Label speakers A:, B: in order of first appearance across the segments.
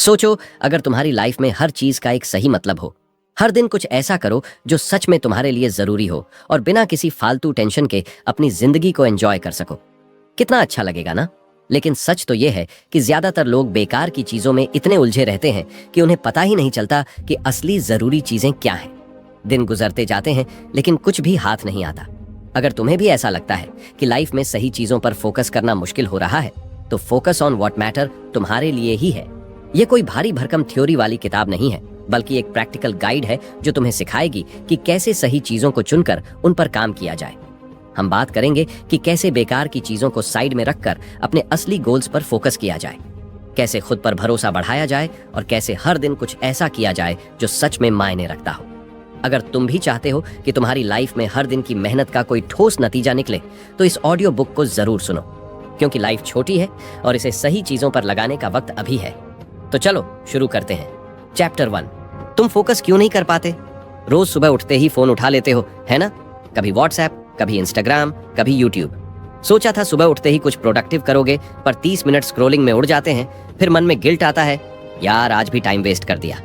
A: सोचो, अगर तुम्हारी लाइफ में हर चीज का एक सही मतलब हो। हर दिन कुछ ऐसा करो जो सच में तुम्हारे लिए जरूरी हो और बिना किसी फालतू टेंशन के अपनी जिंदगी को एंजॉय कर सको। कितना अच्छा लगेगा ना। लेकिन सच तो यह है कि ज्यादातर लोग बेकार की चीजों में इतने उलझे रहते हैं कि उन्हें पता ही नहीं चलता कि असली जरूरी चीजें क्या हैं। दिन गुजरते जाते हैं लेकिन कुछ भी हाथ नहीं आता। अगर तुम्हें भी ऐसा लगता है कि लाइफ में सही चीजों पर फोकस करना मुश्किल हो रहा है, तो फोकस ऑन व्हाट मैटर तुम्हारे लिए ही है। ये कोई भारी भरकम थ्योरी वाली किताब नहीं है, बल्कि एक प्रैक्टिकल गाइड है जो तुम्हें सिखाएगी कि कैसे सही चीजों को चुनकर उन पर काम किया जाए। हम बात करेंगे कि कैसे बेकार की चीजों को साइड में रखकर अपने असली गोल्स पर फोकस किया जाए, कैसे खुद पर भरोसा बढ़ाया जाए और कैसे हर दिन कुछ ऐसा किया जाए जो सच में मायने रखता हो। अगर तुम भी चाहते हो कि तुम्हारी लाइफ में हर दिन की मेहनत का कोई ठोस नतीजा निकले, तो इस ऑडियो बुक को जरूर सुनो, क्योंकि लाइफ छोटी है और इसे सही चीजों पर लगाने का वक्त अभी है। तो चलो शुरू करते हैं। चैप्टर 1, तुम फोकस क्यों नहीं कर पाते? रोज सुबह उठते ही फोन उठा लेते हो, है ना? कभी व्हाट्सएप, कभी इंस्टाग्राम, कभी यूट्यूब। सोचा था सुबह उठते ही कुछ प्रोडक्टिव करोगे, पर 30 मिनट स्क्रॉलिंग में उड़ जाते हैं। फिर मन में गिल्ट आता है, यार आज भी टाइम वेस्ट कर दिया।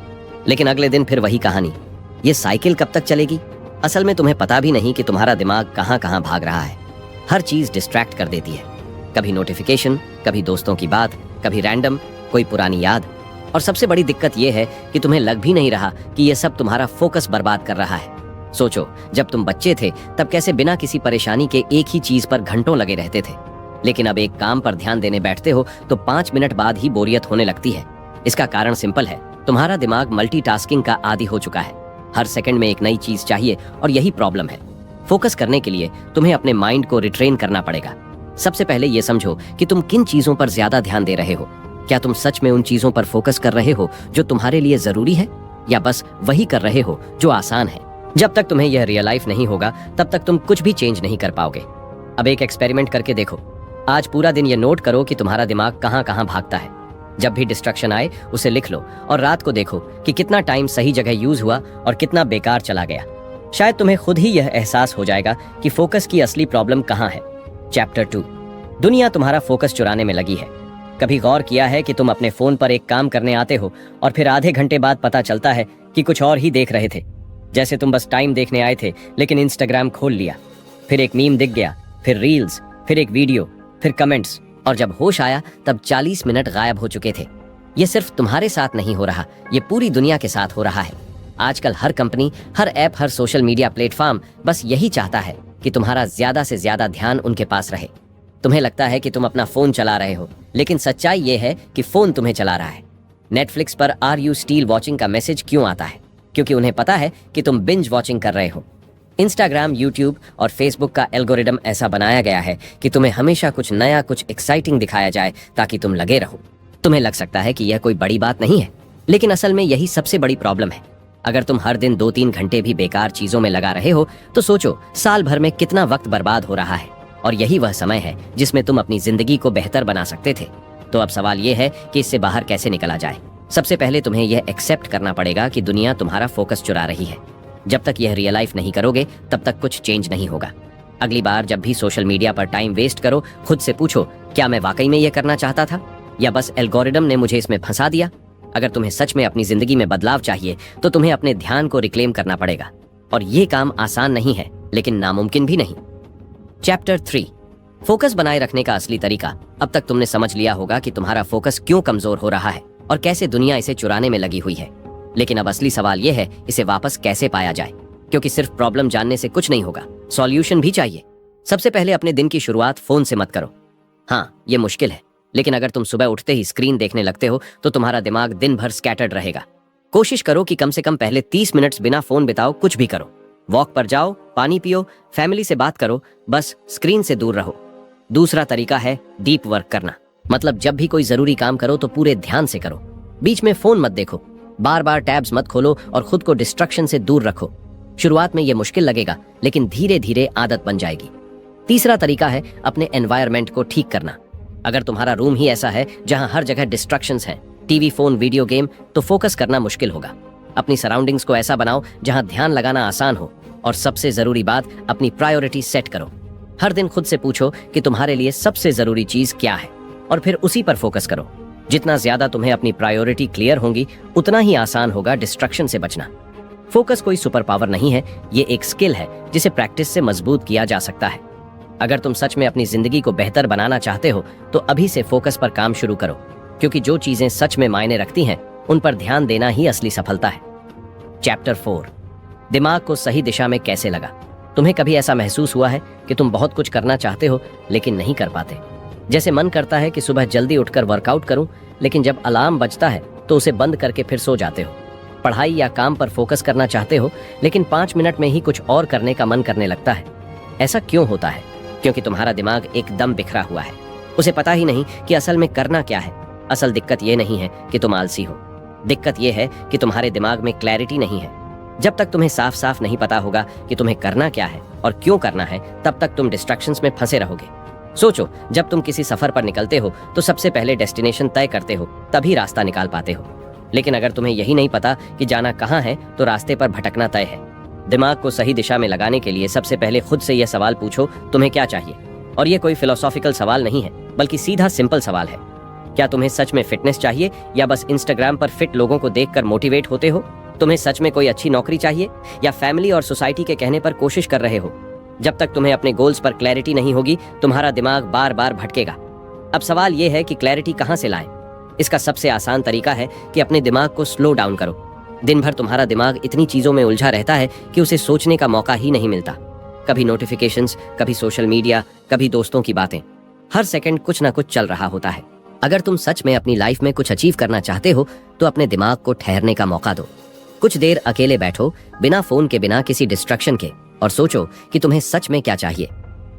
A: लेकिन अगले दिन फिर वही कहानी। ये साइकिल कब तक चलेगी? असल में तुम्हें पता भी नहीं कि तुम्हारा दिमाग कहां कहां भाग रहा है। हर चीज डिस्ट्रैक्ट कर देती है। कभी नोटिफिकेशन, कभी दोस्तों की बात, कभी रैंडम कोई पुरानी याद। और सबसे बड़ी दिक्कत यह है कि तुम्हें लग भी नहीं रहा कि यह सब तुम्हारा फोकस बर्बाद कर रहा है। सोचो, जब तुम बच्चे थे तब कैसे बिना किसी परेशानी के एक ही चीज पर घंटों लगे रहते थे। लेकिन अब एक काम पर ध्यान देने बैठते हो तो 5 मिनट बाद ही बोरियत होने लगती है। इसका कारण सिंपल है, तुम्हारा दिमाग मल्टीटास्किंग का आदी हो चुका है। हर सेकंड में एक नई चीज चाहिए और यही प्रॉब्लम है। फोकस करने के लिए तुम्हें अपने माइंड को रिट्रेन करना पड़ेगा। सबसे पहले ये समझो कि तुम किन चीजों पर ज्यादा ध्यान दे रहे हो। क्या तुम सच में उन चीजों पर फोकस कर रहे हो जो तुम्हारे लिए जरूरी है, या बस वही कर रहे हो जो आसान है? जब तक तुम्हें यह रियलाइज नहीं होगा, तब तक तुम कुछ भी चेंज नहीं कर पाओगे। अब एक एक्सपेरिमेंट करके देखो। आज पूरा दिन ये नोट करो कि तुम्हारा दिमाग कहां कहां भागता है। जब भी डिस्ट्रक्शन आए उसे लिख लो और रात को देखो कि कितना टाइम सही जगह यूज हुआ और कितना बेकार चला गया। शायद तुम्हें खुद ही यह एहसास हो जाएगा कि फोकस की असली प्रॉब्लम कहां है। चैप्टर 2, दुनिया तुम्हारा फोकस चुराने में लगी है। कभी गौर किया है कि तुम अपने फोन पर एक काम करने आते हो और फिर आधे घंटे बाद पता चलता है कि कुछ और ही देख रहे थे। जैसे तुम बस टाइम देखने आए थे, लेकिन इंस्टाग्राम खोल लिया, फिर एक मीम दिख गया, फिर रील्स, फिर एक वीडियो, फिर कमेंट्स, और जब होश आया तब 40 मिनट गायब हो चुके थे। ये सिर्फ तुम्हारे साथ नहीं हो रहा, ये पूरी दुनिया के साथ हो रहा है। आजकल हर कंपनी, हर ऐप, हर सोशल मीडिया प्लेटफॉर्म बस यही चाहता है कि तुम्हारा ज्यादा से ज्यादा ध्यान उनके पास रहे। तुम्हें लगता है कि तुम अपना फोन चला रहे हो, लेकिन सच्चाई ये है कि फोन तुम्हें चला रहा है। नेटफ्लिक्स पर आर यू स्टिल वॉचिंग का मैसेज क्यों आता है? क्योंकि उन्हें पता है कि तुम बिंज वॉचिंग कर रहे हो। इंस्टाग्राम, यूट्यूब और फेसबुक का एल्गोरिदम ऐसा बनाया गया है कि तुम्हें हमेशा कुछ नया, कुछ एक्साइटिंग दिखाया जाए ताकि तुम लगे रहो। तुम्हें लग सकता है कि यह कोई बड़ी बात नहीं है, लेकिन असल में यही सबसे बड़ी प्रॉब्लम है। अगर तुम हर दिन 2-3 घंटे भी बेकार चीजों में लगा रहे हो, तो सोचो साल भर में कितना वक्त बर्बाद हो रहा है। और यही वह समय है जिसमें तुम अपनी जिंदगी को बेहतर बना सकते थे। तो अब सवाल यह है कि इससे बाहर कैसे निकला जाए। सबसे पहले तुम्हें यह एक्सेप्ट करना पड़ेगा कि दुनिया तुम्हारा फोकस चुरा रही है। जब तक यह रियलाइज नहीं करोगे, तब तक कुछ चेंज नहीं होगा। अगली बार जब भी सोशल मीडिया पर टाइम वेस्ट करो, खुद से पूछो, क्या मैं वाकई में यह करना चाहता था, या बस एल्गोरिदम ने मुझे इसमें फंसा दिया? अगर तुम्हें सच में अपनी जिंदगी में बदलाव चाहिए, तो तुम्हें अपने ध्यान को रिक्लेम करना पड़ेगा। और ये काम आसान नहीं है, लेकिन नामुमकिन भी नहीं। चैप्टर 3, फोकस बनाए रखने का असली तरीका। अब तक तुमने समझ लिया होगा कि तुम्हारा फोकस क्यों कमजोर हो रहा है और कैसे दुनिया इसे चुराने में लगी हुई है। लेकिन अब असली सवाल यह है, इसे वापस कैसे पाया जाए? क्योंकि सिर्फ प्रॉब्लम जानने से कुछ नहीं होगा, सॉल्यूशन भी चाहिए। सबसे पहले अपने दिन की शुरुआत फोन से मत करो। हाँ, ये मुश्किल है, लेकिन अगर तुम सुबह उठते ही स्क्रीन देखने लगते हो, तो तुम्हारा दिमाग दिन भर स्कैटर्ड रहेगा। कोशिश करो कि कम से कम पहले 30 मिनट बिना फोन बिताओ। कुछ भी करो, वॉक पर जाओ, पानी पियो, फैमिली से बात करो, बस स्क्रीन से दूर रहो। दूसरा तरीका है डीप वर्क करना। मतलब जब भी कोई जरूरी काम करो तो पूरे ध्यान से करो। बीच में फोन मत देखो, बार बार टैब्स मत खोलो और खुद को डिस्ट्रक्शन से दूर रखो। शुरुआत में यह मुश्किल लगेगा, लेकिन धीरे धीरे आदत बन जाएगी। तीसरा तरीका है अपने एनवायरनमेंट को ठीक करना। अगर तुम्हारा रूम ही ऐसा है जहां हर जगह डिस्ट्रक्शंस हैं, टीवी, फोन, वीडियो गेम, तो फोकस करना मुश्किल होगा। अपनी सराउंडिंग्स को ऐसा बनाओ जहां ध्यान लगाना आसान हो। और सबसे जरूरी बात, अपनी प्रायोरिटी सेट करो। हर दिन खुद से पूछो कि तुम्हारे लिए सबसे जरूरी चीज क्या है, और फिर उसी पर फोकस करो। जितना ज्यादा तुम्हें अपनी प्रायोरिटी क्लियर होंगी, उतना ही आसान होगा डिस्ट्रक्शन से बचना। फोकस कोई सुपर पावर नहीं है, ये एक स्किल है जिसे प्रैक्टिस से मजबूत किया जा सकता है। अगर तुम सच में अपनी जिंदगी को बेहतर बनाना चाहते हो तो अभी से फोकस पर काम शुरू करो, क्योंकि जो चीजें सच में मायने रखती हैं उन पर ध्यान देना ही असली सफलता है। चैप्टर 4, दिमाग को सही दिशा में कैसे लगा। तुम्हें कभी ऐसा महसूस हुआ है कि तुम बहुत कुछ करना चाहते हो लेकिन नहीं कर पाते? जैसे मन करता है कि सुबह जल्दी उठकर वर्कआउट करूं, लेकिन जब अलार्म बजता है तो उसे बंद करके फिर सो जाते हो। पढ़ाई या काम पर फोकस करना चाहते हो, लेकिन 5 मिनट में ही कुछ और करने का मन करने लगता है। ऐसा क्यों होता है? क्योंकि तुम्हारा दिमाग एकदम बिखरा हुआ है। उसे पता ही नहीं कि असल में करना क्या है। असल दिक्कत ये नहीं है कि तुम आलसी हो, दिक्कत ये है कि तुम्हारे दिमाग में क्लैरिटी नहीं है। जब तक तुम्हें साफ साफ नहीं पता होगा कि तुम्हें करना क्या है और क्यों करना है, तब तक तुम डिस्ट्रैक्शंस में फंसे रहोगे। सोचो, जब तुम किसी सफर पर निकलते हो तो सबसे पहले डेस्टिनेशन तय करते हो, तभी रास्ता निकाल पाते हो। लेकिन अगर तुम्हें यही नहीं पता कि जाना कहाँ है, तो रास्ते पर भटकना तय है। दिमाग को सही दिशा में लगाने के लिए सबसे पहले खुद से यह सवाल पूछो, तुम्हें क्या चाहिए? और ये कोई फिलोसॉफिकल सवाल नहीं है, बल्कि सीधा सिंपल सवाल है। क्या तुम्हें सच में फिटनेस चाहिए या बस इंस्टाग्राम पर फिट लोगों को देखकर मोटिवेट होते हो? तुम्हें सच में कोई अच्छी नौकरी चाहिए या फैमिली और सोसाइटी के कहने पर कोशिश कर रहे हो? जब तक तुम्हें अपने गोल्स पर क्लैरिटी नहीं होगी, तुम्हारा दिमाग बार बार भटकेगा। अब सवाल यह है कि क्लैरिटी कहाँ से लाएं? इसका सबसे आसान तरीका है कि अपने दिमाग को स्लो डाउन करो। दिन भर तुम्हारा दिमाग इतनी चीजों में उलझा रहता है कि उसे सोचने का मौका ही नहीं मिलता। कभी नोटिफिकेशंस, कभी सोशल मीडिया, कभी दोस्तों की बातें। हर सेकंड कुछ ना कुछ चल रहा होता है। अगर तुम सच में अपनी लाइफ में कुछ अचीव करना चाहते हो तो अपने दिमाग को ठहरने का मौका दो। कुछ देर अकेले बैठो, बिना फोन के, बिना किसी डिस्ट्रक्शन के, और सोचो कि तुम्हें सच में क्या चाहिए।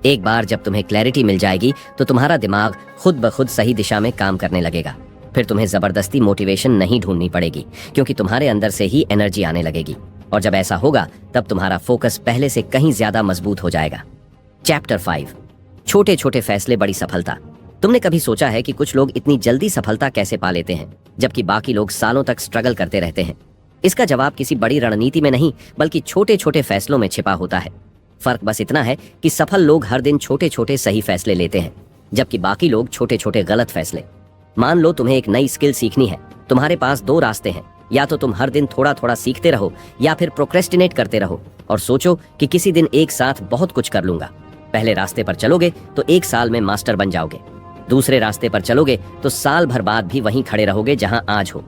A: एक बार जब तुम्हें क्लैरिटी मिल जाएगी तो तुम्हारा दिमाग खुद ब खुद सही दिशा में काम करने लगेगा। फिर तुम्हें जबरदस्ती मोटिवेशन नहीं ढूंढनी पड़ेगी, क्योंकि तुम्हारे अंदर से ही एनर्जी आने लगेगी। और जब ऐसा होगा तब तुम्हारा फोकस पहले से कहीं ज्यादा मजबूत हो जाएगा। चैप्टर 5, छोटे छोटे फैसले बड़ी सफलता। तुमने कभी सोचा है कि कुछ लोग इतनी जल्दी सफलता कैसे पा लेते हैं, जबकि बाकी लोग सालों तक स्ट्रगल करते रहते हैं? इसका जवाब किसी बड़ी रणनीति में नहीं, बल्कि छोटे छोटे फैसलों में छिपा होता है। फर्क बस इतना है कि सफल लोग हर दिन छोटे छोटे सही फैसले लेते हैं, जबकि बाकी लोग छोटे छोटे गलत फैसले। मान लो तुम्हें एक नई स्किल सीखनी है। तुम्हारे पास 2 रास्ते हैं, या तो तुम हर दिन थोड़ा थोड़ा सीखते रहो, या फिर प्रोक्रेस्टिनेट करते रहो और सोचो कि किसी दिन एक साथ बहुत कुछ कर लूंगा। पहले रास्ते पर चलोगे तो 1 साल में मास्टर बन जाओगे। दूसरे रास्ते पर चलोगे तो साल भर बाद भी वहीं खड़े रहोगे जहां आज हो।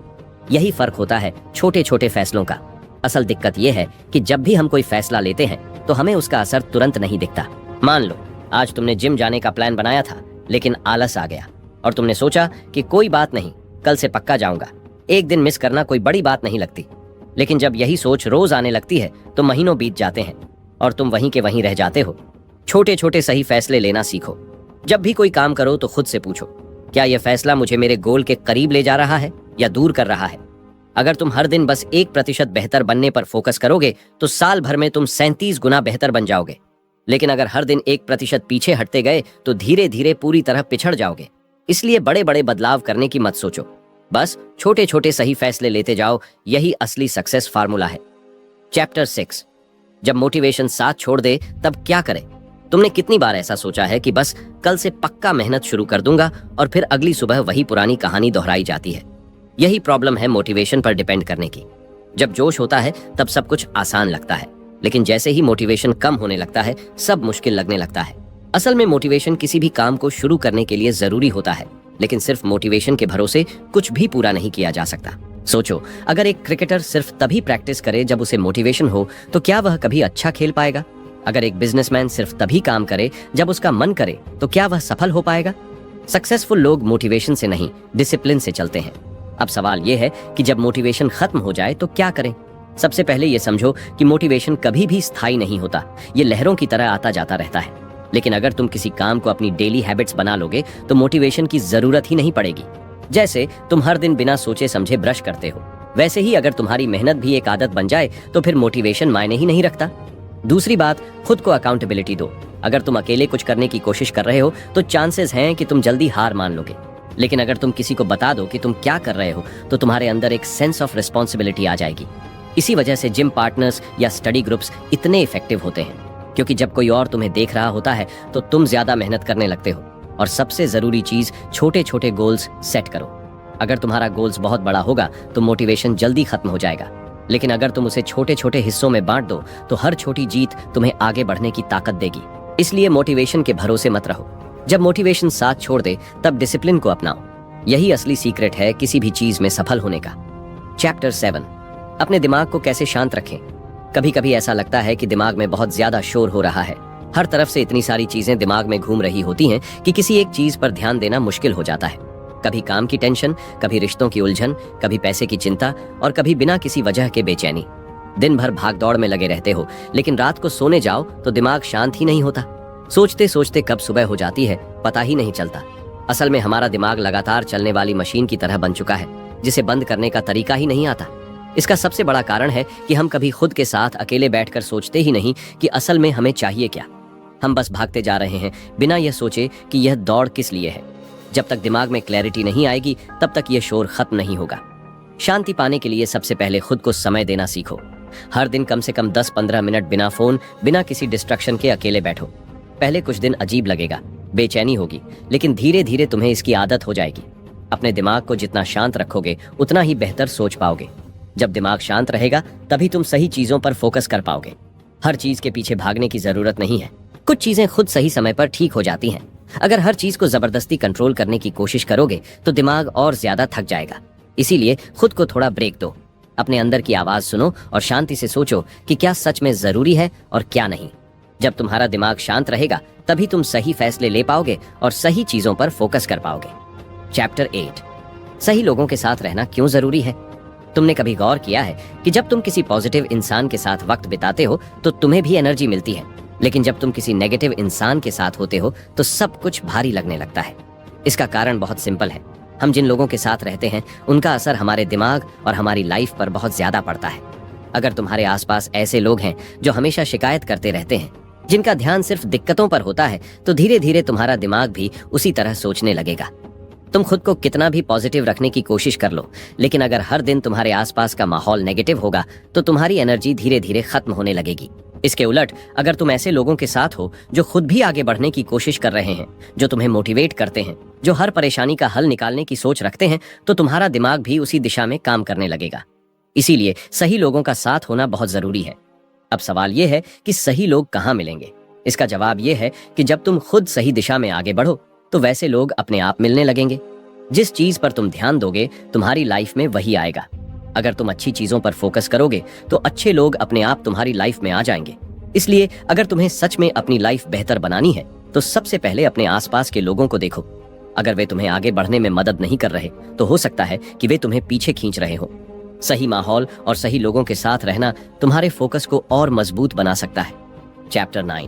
A: यही फर्क होता है छोटे छोटे फैसलों का। असल दिक्कत यह है कि जब भी हम कोई फैसला लेते हैं तो हमें उसका असर तुरंत नहीं दिखता। मान लो आज तुमने जिम जाने का प्लान बनाया था, लेकिन आलस आ गया और तुमने सोचा कि कोई बात नहीं, कल से पक्का जाऊंगा। एक दिन मिस करना कोई बड़ी बात नहीं लगती। लेकिन जब यही सोच रोज आने लगती है तो महीनों बीत जाते हैं और तुम वहीं के वहीं रह जाते हो। छोटे छोटे सही फैसले लेना सीखो। जब भी कोई काम करो तो खुद से पूछो, क्या यह फैसला मुझे मेरे गोल के करीब ले जा रहा है या दूर कर रहा है? अगर तुम हर दिन बस 1% बेहतर बनने पर फोकस करोगे तो साल भर में तुम 37 गुना बेहतर बन जाओगे। लेकिन अगर हर दिन 1% पीछे हटते गए तो धीरे धीरे पूरी तरह पिछड़ जाओगे। इसलिए बड़े बड़े बदलाव करने की मत सोचो, बस छोटे छोटे सही फैसले लेते जाओ। यही असली सक्सेस फार्मूला है। चैप्टर 6, जब मोटिवेशन साथ छोड़ दे तब क्या करें? तुमने कितनी बार ऐसा सोचा है कि बस कल से पक्का मेहनत शुरू कर दूंगा और फिर अगली सुबह वही पुरानी कहानी दोहराई जाती है। यही प्रॉब्लम है मोटिवेशन पर डिपेंड करने की। जब जोश होता है तब सब कुछ आसान लगता है, लेकिन जैसे ही मोटिवेशन कम होने लगता है सब मुश्किल लगने लगता है। असल में मोटिवेशन किसी भी काम को शुरू करने के लिए जरूरी होता है, लेकिन सिर्फ मोटिवेशन के भरोसे कुछ भी पूरा नहीं किया जा सकता। सोचो, अगर एक क्रिकेटर सिर्फ तभी प्रैक्टिस करे जब उसे मोटिवेशन हो, तो क्या वह कभी अच्छा खेल पाएगा? अगर एक बिजनेसमैन सिर्फ तभी काम करे जब उसका मन करे, तो क्या वह सफल हो पाएगा? सक्सेसफुल लोग मोटिवेशन से नहीं, डिसिप्लिन से चलते हैं। अब सवाल यह है कि जब मोटिवेशन खत्म हो जाए तो क्या करें? सबसे पहले यह समझो कि मोटिवेशन कभी भी स्थायी नहीं होता, ये लहरों की तरह आता जाता रहता है। लेकिन अगर तुम किसी काम को अपनी डेली हैबिट्स बना लोगे तो मोटिवेशन की जरूरत ही नहीं पड़ेगी। जैसे तुम हर दिन बिना सोचे समझे ब्रश करते हो, वैसे ही अगर तुम्हारी मेहनत भी एक आदत बन जाए तो फिर मोटिवेशन मायने ही नहीं रखता। दूसरी बात, खुद को अकाउंटेबिलिटी दो। अगर तुम अकेले कुछ करने की कोशिश कर रहे हो तो चांसेस हैं कि तुम जल्दी हार मान लोगे। लेकिन अगर तुम किसी को बता दो कि तुम क्या कर रहे हो तो तुम्हारे अंदर एक सेंस ऑफ रिस्पॉन्सिबिलिटी आ जाएगी। इसी वजह से जिम पार्टनर्स या स्टडी ग्रुप्स इतने इफेक्टिव होते हैं, क्योंकि जब कोई और तुम्हें देख रहा होता है तो तुम ज्यादा मेहनत करने लगते हो। और सबसे जरूरी चीज, छोटे छोटे गोल्स सेट करो। अगर तुम्हारा गोल्स बहुत बड़ा होगा तो मोटिवेशन जल्दी खत्म हो जाएगा, लेकिन अगर तुम उसे छोटे छोटे हिस्सों में बांट दो तो हर छोटी जीत तुम्हें आगे बढ़ने की ताकत देगी। इसलिए मोटिवेशन के भरोसे मत रहो। जब मोटिवेशन साथ छोड़ दे तब डिसिप्लिन को अपनाओ। यही असली सीक्रेट है किसी भी चीज में सफल होने का। चैप्टर 7, अपने दिमाग को कैसे शांत रखें। कभी कभी ऐसा लगता है कि दिमाग में बहुत ज्यादा शोर हो रहा है। हर तरफ से इतनी सारी चीजें दिमाग में घूम रही होती हैं कि किसी एक चीज पर ध्यान देना मुश्किल हो जाता है। कभी काम की टेंशन, कभी रिश्तों की उलझन, कभी पैसे की चिंता और कभी बिना किसी वजह के बेचैनी। दिन भर भाग दौड़ में लगे रहते हो, लेकिन रात को सोने जाओ तो दिमाग शांत ही नहीं होता। सोचते सोचते कब सुबह हो जाती है पता ही नहीं चलता। असल में हमारा दिमाग लगातार चलने वाली मशीन की तरह बन चुका है, जिसे बंद करने का तरीका ही नहीं आता। इसका सबसे बड़ा कारण है कि हम कभी खुद के साथ अकेले बैठकर सोचते ही नहीं कि असल में हमें चाहिए क्या। हम बस भागते जा रहे हैं बिना यह सोचे कि यह दौड़ किस लिए है। जब तक दिमाग में क्लैरिटी नहीं आएगी तब तक यह शोर खत्म नहीं होगा। शांति पाने के लिए सबसे पहले खुद को समय देना सीखो। हर दिन कम से कम 10-15 मिनट बिना फोन, बिना किसी डिस्ट्रक्शन के अकेले बैठो। पहले कुछ दिन अजीब लगेगा, बेचैनी होगी, लेकिन धीरे धीरे तुम्हें इसकी आदत हो जाएगी। अपने दिमाग को जितना शांत रखोगे उतना ही बेहतर सोच पाओगे। जब दिमाग शांत रहेगा तभी तुम सही चीजों पर फोकस कर पाओगे। हर चीज के पीछे भागने की जरूरत नहीं है। कुछ चीजें खुद सही समय पर ठीक हो जाती हैं। अगर हर चीज को जबरदस्ती कंट्रोल करने की कोशिश करोगे तो दिमाग और ज्यादा थक जाएगा। इसीलिए खुद को थोड़ा ब्रेक दो। अपने अंदर की आवाज सुनो और शांति से सोचो कि क्या सच में जरूरी है और क्या नहीं। जब तुम्हारा दिमाग शांत रहेगा तभी तुम सही फैसले ले पाओगे और सही चीजों पर फोकस कर पाओगे। चैप्टर 8, सही लोगों के साथ रहना क्यों जरूरी है। तुमने कभी गौर किया है कि जब तुम किसी पॉजिटिव इंसान के साथ वक्त बिताते हो तो तुम्हें भी एनर्जी मिलती है, लेकिन जब तुम किसी नेगेटिव इंसान के साथ होते हो तो सब कुछ भारी लगने लगता है। इसका कारण बहुत सिंपल है। हम जिन लोगों के साथ रहते हैं उनका असर हमारे दिमाग और हमारी लाइफ पर बहुत ज्यादा पड़ता है। अगर तुम्हारे आसपास ऐसे लोग हैं जो हमेशा शिकायत करते रहते हैं, जिनका ध्यान सिर्फ दिक्कतों पर होता है, तो धीरे धीरे तुम्हारा दिमाग भी उसी तरह सोचने लगेगा। तुम खुद को कितना भी पॉजिटिव रखने की कोशिश कर लो, लेकिन अगर हर दिन तुम्हारे आसपास का माहौल नेगेटिव होगा तो तुम्हारी एनर्जी धीरे धीरे खत्म होने लगेगी। इसके उलट अगर तुम ऐसे लोगों के साथ हो जो खुद भी आगे बढ़ने की कोशिश कर रहे हैं, जो तुम्हें मोटिवेट करते हैं, जो हर परेशानी का हल निकालने की सोच रखते हैं, तो तुम्हारा दिमाग भी उसी दिशा में काम करने लगेगा। इसीलिए सही लोगों का साथ होना बहुत जरूरी है। अब सवाल यह है कि सही लोग कहाँ मिलेंगे। इसका जवाब यह है कि जब तुम खुद सही दिशा में आगे बढ़ो तो वैसे लोग अपने आप मिलने लगेंगे। जिस चीज पर तुम ध्यान दोगे तुम्हारी लाइफ में वही आएगा। अगर तुम अच्छी चीजों पर फोकस करोगे तो अच्छे लोग अपने आप तुम्हारी लाइफ में आ जाएंगे। इसलिए अगर तुम्हें सच में अपनी लाइफ बेहतर बनानी है तो सबसे पहले अपने आसपास के लोगों को देखो। अगर वे तुम्हें आगे बढ़ने में मदद नहीं कर रहे तो हो सकता है कि वे तुम्हें पीछे खींच रहे हो। सही माहौल और सही लोगों के साथ रहना तुम्हारे फोकस को और मजबूत बना सकता है। चैप्टर 9,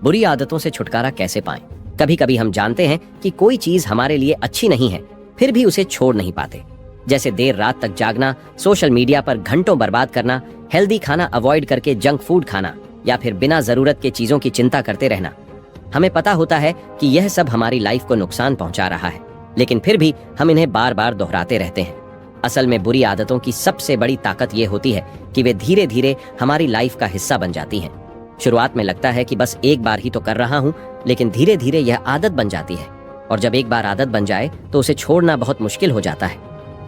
A: बुरी आदतों से छुटकारा कैसे पाएं। कभी कभी हम जानते हैं कि कोई चीज हमारे लिए अच्छी नहीं है, फिर भी उसे छोड़ नहीं पाते। जैसे देर रात तक जागना, सोशल मीडिया पर घंटों बर्बाद करना, हेल्दी खाना अवॉइड करके जंक फूड खाना, या फिर बिना जरूरत के चीजों की चिंता करते रहना। हमें पता होता है कि यह सब हमारी लाइफ को नुकसान पहुंचा रहा है, लेकिन फिर भी हम इन्हें बार बार दोहराते रहते हैं। असल में बुरी आदतों की सबसे बड़ी ताकत यह होती है कि वे धीरे धीरे हमारी लाइफ का हिस्सा बन जाती हैं। शुरुआत में लगता है कि बस एक बार ही तो कर रहा हूं, लेकिन धीरे धीरे यह आदत बन जाती है, और जब एक बार आदत बन जाए तो उसे छोड़ना बहुत मुश्किल हो जाता है।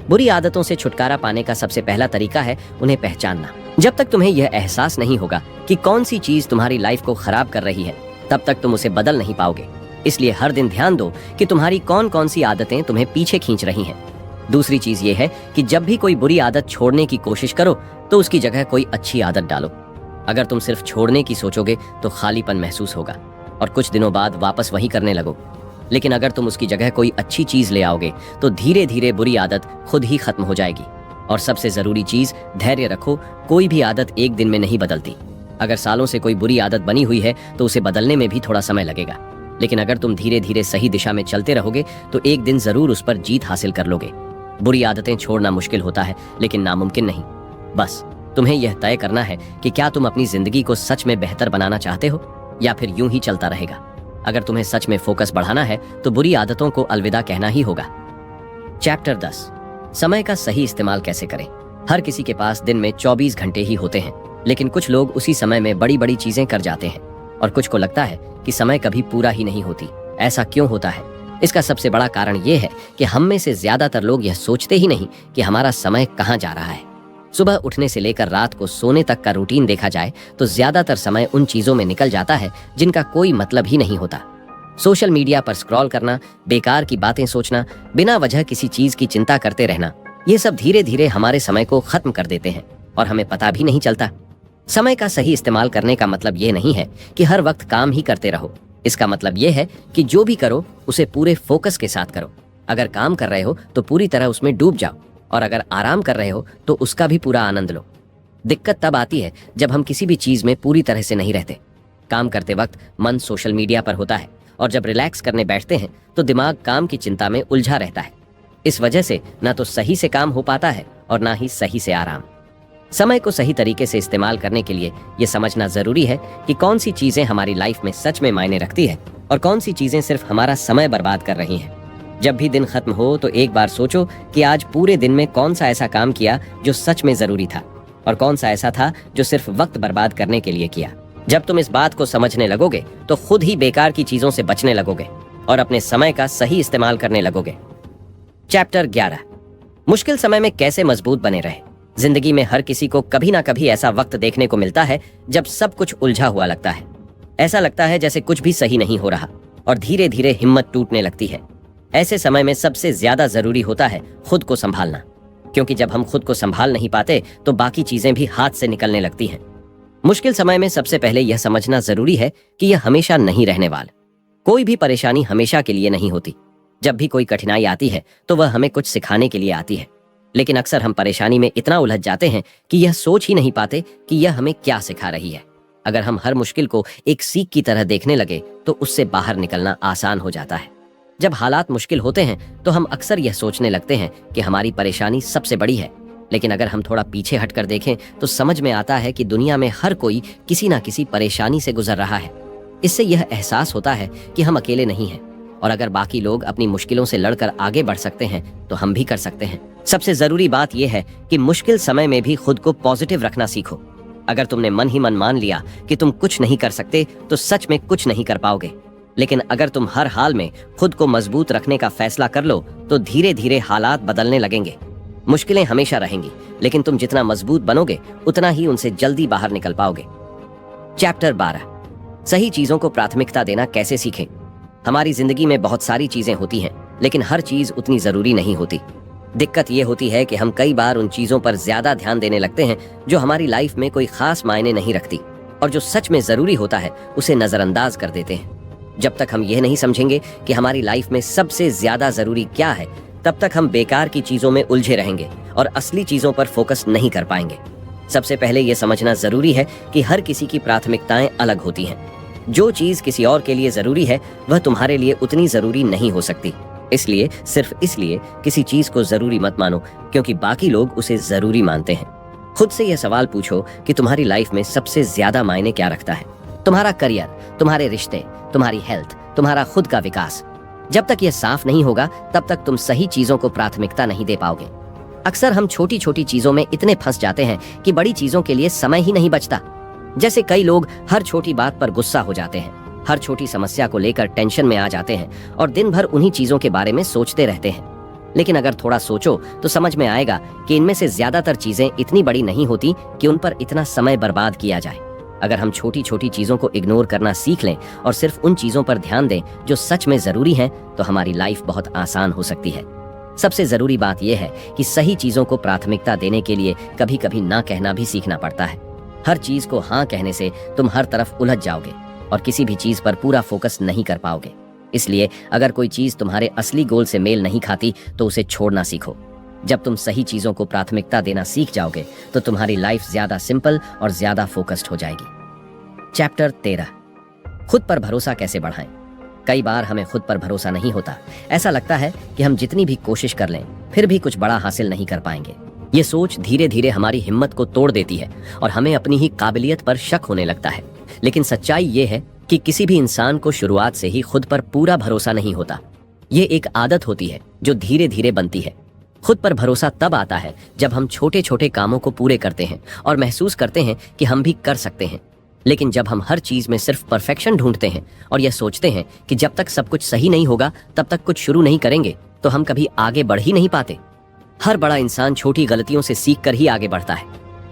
A: बुरी आदतों से छुटकारा पाने का सबसे पहला तरीका है उन्हें पहचानना। जब तक तुम्हें यह एहसास नहीं होगा कि कौन सी चीज तुम्हारी लाइफ को खराब कर रही है, तब तक तुम उसे बदल नहीं पाओगे। इसलिए हर दिन ध्यान दो कि तुम्हारी कौन कौन सी आदतें तुम्हें पीछे खींच रही हैं। दूसरी चीज ये है कि जब भी कोई बुरी आदत छोड़ने की कोशिश करो तो उसकी जगह कोई अच्छी आदत डालो। अगर तुम सिर्फ छोड़ने की सोचोगे तो खालीपन महसूस होगा और कुछ दिनों बाद वापस वही करने लगो। लेकिन अगर तुम उसकी जगह कोई अच्छी चीज ले आओगे तो धीरे धीरे बुरी आदत खुद ही खत्म हो जाएगी। और सबसे जरूरी चीज, धैर्य रखो। कोई भी आदत एक दिन में नहीं बदलती। अगर सालों से कोई बुरी आदत बनी हुई है तो उसे बदलने में भी थोड़ा समय लगेगा, लेकिन अगर तुम धीरे धीरे सही दिशा में चलते रहोगे तो एक दिन जरूर उस पर जीत हासिल कर लोगे। बुरी आदतें छोड़ना मुश्किल होता है, लेकिन नामुमकिन नहीं। बस तुम्हें यह तय करना है कि क्या तुम अपनी जिंदगी को सच में बेहतर बनाना चाहते हो या फिर यूं ही चलता रहेगा। अगर तुम्हें सच में फोकस बढ़ाना है तो बुरी आदतों को अलविदा कहना ही होगा। चैप्टर 10, समय का सही इस्तेमाल कैसे करें। हर किसी के पास दिन में 24 घंटे ही होते हैं, लेकिन कुछ लोग उसी समय में बड़ी बड़ी चीजें कर जाते हैं और कुछ को लगता है कि समय कभी पूरा ही नहीं होती। ऐसा क्यों होता है? इसका सबसे बड़ा कारण यह है कि हम में से ज्यादातर लोग यह सोचते ही नहीं कि हमारा समय कहाँ जा रहा है। सुबह उठने से लेकर रात को सोने तक का रूटीन देखा जाए तो ज्यादातर समय उन चीजों में निकल जाता है जिनका कोई मतलब ही नहीं होता। सोशल मीडिया पर स्क्रॉल करना, बेकार की बातें सोचना, बिना वजह किसी चीज की चिंता करते रहना, ये सब धीरे धीरे हमारे समय को खत्म कर देते हैं और हमें पता भी नहीं चलता। समय का सही इस्तेमाल करने का मतलब ये नहीं है कि हर वक्त काम ही करते रहो। इसका मतलब ये है कि जो भी करो उसे पूरे फोकस के साथ करो। अगर काम कर रहे हो तो पूरी तरह उसमें डूब जाओ, और अगर आराम कर रहे हो तो उसका भी पूरा आनंद लो। दिक्कत तब आती है जब हम किसी भी चीज में पूरी तरह से नहीं रहते। काम करते वक्त मन सोशल मीडिया पर होता है, और जब रिलैक्स करने बैठते हैं तो दिमाग काम की चिंता में उलझा रहता है। इस वजह से ना तो सही से काम हो पाता है और ना ही सही से आराम। समय को सही तरीके से इस्तेमाल करने के लिए यह समझना जरूरी है कि कौन सी चीजें हमारी लाइफ में सच में मायने रखती है और कौन सी चीजें सिर्फ हमारा समय बर्बाद कर रही हैं। जब भी दिन खत्म हो तो एक बार सोचो कि आज पूरे दिन में कौन सा ऐसा काम किया जो सच में जरूरी था और कौन सा ऐसा था जो सिर्फ वक्त बर्बाद करने के लिए किया। जब तुम इस बात को समझने लगोगे तो खुद ही बेकार की चीजों से बचने लगोगे और अपने समय का सही इस्तेमाल करने लगोगे। चैप्टर 11, मुश्किल समय में कैसे मजबूत बने रहे। जिंदगी में हर किसी को कभी ना कभी ऐसा वक्त देखने को मिलता है जब सब कुछ उलझा हुआ लगता है। ऐसा लगता है जैसे कुछ भी सही नहीं हो रहा और धीरे धीरे हिम्मत टूटने लगती है। ऐसे समय में सबसे ज्यादा जरूरी होता है खुद को संभालना, क्योंकि जब हम खुद को संभाल नहीं पाते तो बाकी चीजें भी हाथ से निकलने लगती हैं। मुश्किल समय में सबसे पहले यह समझना जरूरी है कि यह हमेशा नहीं रहने वाला। कोई भी परेशानी हमेशा के लिए नहीं होती। जब भी कोई कठिनाई आती है तो वह हमें कुछ सिखाने के लिए आती है, लेकिन अक्सर हम परेशानी में इतना उलझ जाते हैं कि यह सोच ही नहीं पाते कि यह हमें क्या सिखा रही है। अगर हम हर मुश्किल को एक सीख की तरह देखने लगे तो उससे बाहर निकलना आसान हो जाता है। जब हालात मुश्किल होते हैं तो हम अक्सर यह सोचने लगते हैं कि हमारी परेशानी सबसे बड़ी है, लेकिन अगर हम थोड़ा पीछे हटकर देखें तो समझ में आता है कि दुनिया में हर कोई किसी ना किसी परेशानी से गुजर रहा है। इससे यह एहसास होता है कि हम अकेले नहीं हैं, और अगर बाकी लोग अपनी मुश्किलों से लड़कर आगे बढ़ सकते हैं तो हम भी कर सकते हैं। सबसे जरूरी बात यह है कि मुश्किल समय में भी खुद को पॉजिटिव रखना सीखो। अगर तुमने मन ही मन मान लिया कि तुम कुछ नहीं कर सकते तो सच में कुछ नहीं कर पाओगे। लेकिन अगर तुम हर हाल में खुद को मजबूत रखने का फैसला कर लो तो धीरे धीरे हालात बदलने लगेंगे। मुश्किलें हमेशा रहेंगी, लेकिन तुम जितना मजबूत बनोगे उतना ही उनसे जल्दी बाहर निकल पाओगे। चैप्टर 12, सही चीजों को प्राथमिकता देना कैसे सीखें। हमारी जिंदगी में बहुत सारी चीजें होती हैं, लेकिन हर चीज उतनी जरूरी नहीं होती। दिक्कत यह होती है कि हम कई बार उन चीजों पर ज्यादा ध्यान देने लगते हैं जो हमारी लाइफ में कोई खास मायने नहीं रखती, और जो सच में जरूरी होता है उसे नजरअंदाज कर देते हैं। जब तक हम यह नहीं समझेंगे कि हमारी लाइफ में सबसे ज्यादा जरूरी क्या है, तब तक हम बेकार की चीजों में उलझे रहेंगे और असली चीजों पर फोकस नहीं कर पाएंगे। सबसे पहले यह समझना जरूरी है कि हर किसी की प्राथमिकताएं अलग होती हैं। जो चीज किसी और के लिए जरूरी है वह तुम्हारे लिए उतनी जरूरी नहीं हो सकती। इसलिए सिर्फ इसलिए किसी चीज को जरूरी मत मानो क्योंकि बाकी लोग उसे जरूरी मानते हैं। खुद से यह सवाल पूछो कि तुम्हारी लाइफ में सबसे ज्यादा मायने क्या रखता है। तुम्हारा करियर, तुम्हारे रिश्ते, तुम्हारी हेल्थ, तुम्हारा खुद का विकास। जब तक यह साफ नहीं होगा तब तक तुम सही चीजों को प्राथमिकता नहीं दे पाओगे। अक्सर हम छोटी छोटी चीजों में इतने फंस जाते हैं कि बड़ी चीजों के लिए समय ही नहीं बचता। जैसे कई लोग हर छोटी बात पर गुस्सा हो जाते हैं, हर छोटी समस्या को लेकर टेंशन में आ जाते हैं और दिन भर उन्हीं चीजों के बारे में सोचते रहते हैं। लेकिन अगर थोड़ा सोचो तो समझ में आएगा कि इनमें से ज्यादातर चीजें इतनी बड़ी नहीं होती कि उन पर इतना समय बर्बाद किया जाए। अगर हम छोटी छोटी चीजों को इग्नोर करना सीख लें और सिर्फ उन चीजों पर ध्यान दें जो सच में जरूरी हैं, तो हमारी लाइफ बहुत आसान हो सकती है। सबसे जरूरी बात यह है कि सही चीजों को प्राथमिकता देने के लिए कभी कभी ना कहना भी सीखना पड़ता है। हर चीज को हाँ कहने से तुम हर तरफ उलझ जाओगे और किसी भी चीज पर पूरा फोकस नहीं कर पाओगे। इसलिए अगर कोई चीज तुम्हारे असली गोल से मेल नहीं खाती तो उसे छोड़ना सीखो। जब तुम सही चीजों को प्राथमिकता देना सीख जाओगे तो तुम्हारी लाइफ ज्यादा सिंपल और ज्यादा फोकस्ड हो जाएगी। चैप्टर 13, खुद पर भरोसा कैसे बढ़ाएं। कई बार हमें खुद पर भरोसा नहीं होता। ऐसा लगता है कि हम जितनी भी कोशिश कर लें फिर भी कुछ बड़ा हासिल नहीं कर पाएंगे। ये सोच धीरे धीरे हमारी हिम्मत को तोड़ देती है और हमें अपनी ही काबिलियत पर शक होने लगता है। लेकिन सच्चाई ये है कि किसी भी इंसान को शुरुआत से ही खुद पर पूरा भरोसा नहीं होता। ये एक आदत होती है जो धीरे धीरे बनती है। खुद पर भरोसा तब आता है जब हम छोटे छोटे कामों को पूरे करते हैं और महसूस करते हैं कि हम भी कर सकते हैं। लेकिन जब हम हर चीज में सिर्फ परफेक्शन ढूंढते हैं और यह सोचते हैं कि जब तक सब कुछ सही नहीं होगा तब तक कुछ शुरू नहीं करेंगे, तो हम कभी आगे बढ़ ही नहीं पाते। हर बड़ा इंसान छोटी गलतियों से सीख कर ही आगे बढ़ता है।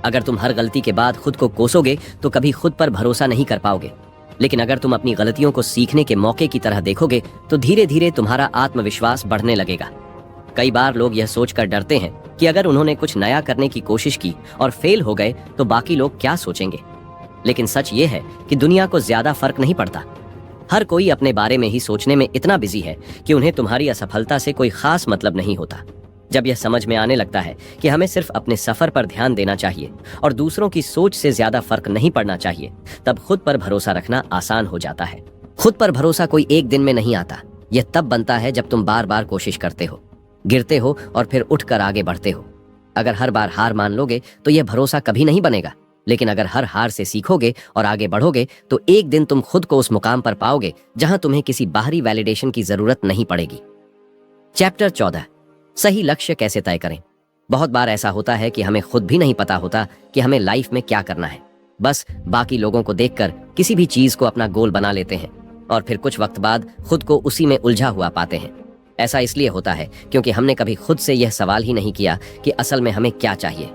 A: अगर तुम हर गलती के बाद खुद को कोसोगे तो कभी खुद पर भरोसा नहीं कर पाओगे। लेकिन अगर तुम अपनी गलतियों को सीखने के मौके की तरह देखोगे तो धीरे धीरे तुम्हारा आत्मविश्वास बढ़ने लगेगा। कई बार लोग यह सोचकर डरते हैं कि अगर उन्होंने कुछ नया करने की कोशिश की और फेल हो गए तो बाकी लोग क्या सोचेंगे। लेकिन सच ये है कि दुनिया को ज्यादा फर्क नहीं पड़ता। हर कोई अपने बारे में ही सोचने में इतना बिजी है कि उन्हें तुम्हारी असफलता से कोई खास मतलब नहीं होता। जब यह समझ में आने लगता है कि हमें सिर्फ अपने सफर पर ध्यान देना चाहिए और दूसरों की सोच से ज्यादा फर्क नहीं पड़ना चाहिए, तब खुद पर भरोसा रखना आसान हो जाता है। खुद पर भरोसा कोई एक दिन में नहीं आता। यह तब बनता है जब तुम बार बार कोशिश करते हो, गिरते हो और फिर उठकर आगे बढ़ते हो। अगर हर बार हार मान लोगे तो यह भरोसा कभी नहीं बनेगा। लेकिन अगर हर हार से सीखोगे और आगे बढ़ोगे तो एक दिन तुम खुद को उस मुकाम पर पाओगे जहां तुम्हें किसी बाहरी वैलिडेशन की जरूरत नहीं पड़ेगी। चैप्टर 14, सही लक्ष्य कैसे तय करें। बहुत बार ऐसा होता है कि हमें खुद भी नहीं पता होता कि हमें लाइफ में क्या करना है। बस बाकी लोगों को देखकर किसी भी चीज को अपना गोल बना लेते हैं और फिर कुछ वक्त बाद खुद को उसी में उलझा हुआ पाते हैं। ऐसा इसलिए होता है क्योंकि हमने कभी खुद से यह सवाल ही नहीं किया कि असल में हमें क्या चाहिए।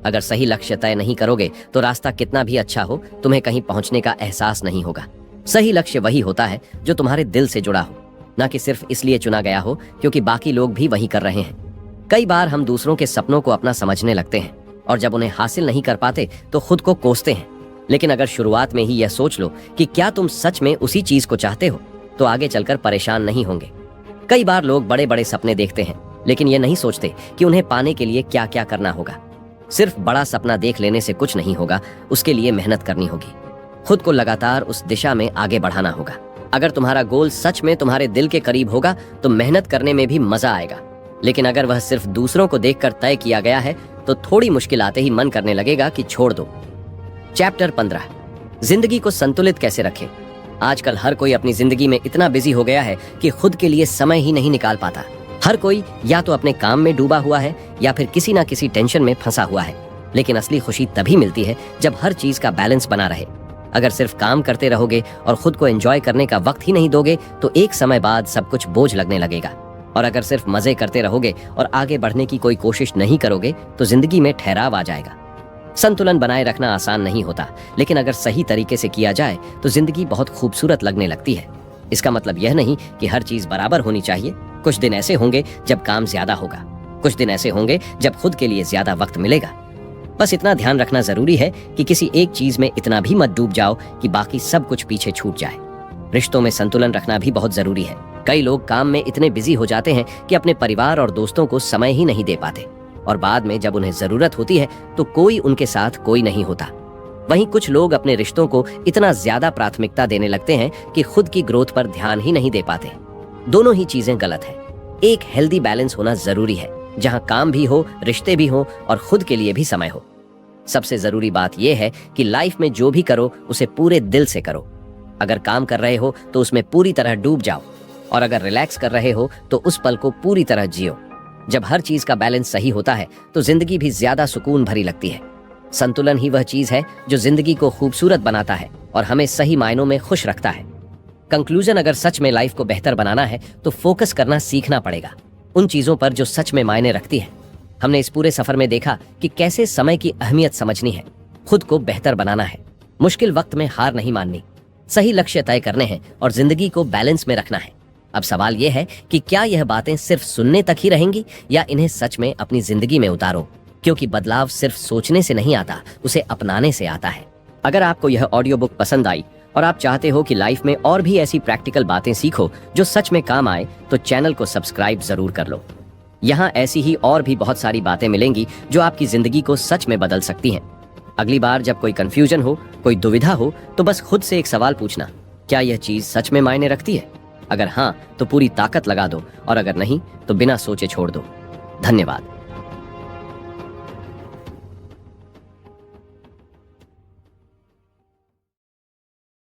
A: अगर सही लक्ष्य तय नहीं करोगे तो रास्ता कितना भी अच्छा हो, तुम्हें कहीं पहुंचने का एहसास नहीं होगा। सही लक्ष्य वही होता है जो तुम्हारे दिल से जुड़ा हो, न कि सिर्फ इसलिए चुना गया हो क्योंकि बाकी लोग भी वही कर रहे हैं। कई बार हम दूसरों के सपनों को अपना समझने लगते हैं और जब उन्हें हासिल नहीं कर पाते तो खुद को कोसते हैं। लेकिन अगर शुरुआत में ही यह सोच लो कि क्या तुम सच में उसी चीज को चाहते हो, तो आगे चलकर परेशान नहीं होंगे। कई बार लोग बड़े बड़े सपने देखते हैं लेकिन ये नहीं सोचते कि उन्हें पाने के लिए क्या क्या करना होगा। सिर्फ बड़ा सपना देख लेने से कुछ नहीं होगा, उसके लिए मेहनत करनी होगी। खुद को लगातार उस दिशा में आगे बढ़ाना होगा। अगर तुम्हारा गोल सच में तुम्हारे दिल के करीब होगा तो मेहनत करने में भी मजा आएगा। लेकिन अगर वह सिर्फ दूसरों को देखकर तय किया गया है तो थोड़ी मुश्किल आते ही मन करने लगेगा कि छोड़ दो। चैप्टर 15, जिंदगी को संतुलित कैसे रखें। आजकल हर कोई अपनी जिंदगी में इतना बिजी हो गया है कि खुद के लिए समय ही नहीं निकाल पाता। हर कोई या तो अपने काम में डूबा हुआ है या फिर किसी ना किसी टेंशन में फंसा हुआ है। लेकिन असली खुशी तभी मिलती है जब हर चीज का बैलेंस बना रहे। अगर सिर्फ काम करते रहोगे और खुद को एंजॉय करने का वक्त ही नहीं दोगे तो एक समय बाद सब कुछ बोझ लगने लगेगा। और अगर सिर्फ मजे करते रहोगे और आगे बढ़ने की कोई कोशिश नहीं करोगे तो जिंदगी में ठहराव आ जाएगा। संतुलन बनाए रखना आसान नहीं होता, लेकिन अगर सही तरीके से किया जाए तो जिंदगी बहुत खूबसूरत लगने लगती है। इसका मतलब यह नहीं कि हर चीज बराबर होनी चाहिए। कुछ दिन ऐसे होंगे जब काम ज्यादा होगा, कुछ दिन ऐसे होंगे जब खुद के लिए ज्यादा वक्त मिलेगा। बस इतना ध्यान रखना जरूरी है कि किसी एक चीज में इतना भी मत डूब जाओ कि बाकी सब कुछ पीछे छूट जाए। रिश्तों में संतुलन रखना भी बहुत जरूरी है। कई लोग काम में इतने बिजी हो जाते हैं कि अपने परिवार और दोस्तों को समय ही नहीं दे पाते और बाद में जब उन्हें जरूरत होती है तो कोई उनके साथ कोई नहीं होता। वहीं कुछ लोग अपने रिश्तों को इतना ज्यादा प्राथमिकता देने लगते हैं कि खुद की ग्रोथ पर ध्यान ही नहीं दे पाते। दोनों ही चीजें गलत है। एक हेल्दी बैलेंस होना जरूरी है जहां काम भी हो, रिश्ते भी हो और खुद के लिए भी समय हो। सबसे जरूरी बात यह है कि लाइफ में जो भी करो उसे पूरे दिल से करो। अगर काम कर रहे हो तो उसमें पूरी तरह डूब जाओ और अगर रिलैक्स कर रहे हो तो उस पल को पूरी तरह जियो। जब हर चीज का बैलेंस सही होता है तो जिंदगी भी ज्यादा सुकून भरी लगती है। संतुलन ही वह चीज है जो जिंदगी को खूबसूरत बनाता है और हमें सही मायनों में खुश रखता है। कंक्लूजन, अगर सच में लाइफ को बेहतर बनाना है तो फोकस करना सीखना पड़ेगा उन चीजों पर जो सच में मायने रखती है। हमने इस पूरे सफर में देखा कि कैसे समय की अहमियत समझनी है, खुद को बेहतर बनाना है, मुश्किल वक्त में हार नहीं माननी, सही लक्ष्य तय करने हैं और जिंदगी को बैलेंस में रखना है। अब सवाल यह है कि क्या यह बातें सिर्फ सुनने तक ही रहेंगी या इन्हें सच में अपनी जिंदगी में उतारो, क्योंकि बदलाव सिर्फ सोचने से नहीं आता, उसे अपनाने से आता है। अगर आपको यह ऑडियो बुक पसंद आई और आप चाहते हो कि लाइफ में और भी ऐसी प्रैक्टिकल बातें सीखो जो सच में काम आए तो चैनल को सब्सक्राइब जरूर कर लो। यहाँ ऐसी ही और भी बहुत सारी बातें मिलेंगी जो आपकी जिंदगी को सच में बदल सकती हैं। अगली बार जब कोई कंफ्यूजन हो, कोई दुविधा हो, तो बस खुद से एक सवाल पूछना, क्या यह चीज सच में मायने रखती है? अगर हाँ तो पूरी ताकत लगा दो और अगर नहीं तो बिना सोचे छोड़ दो। धन्यवाद।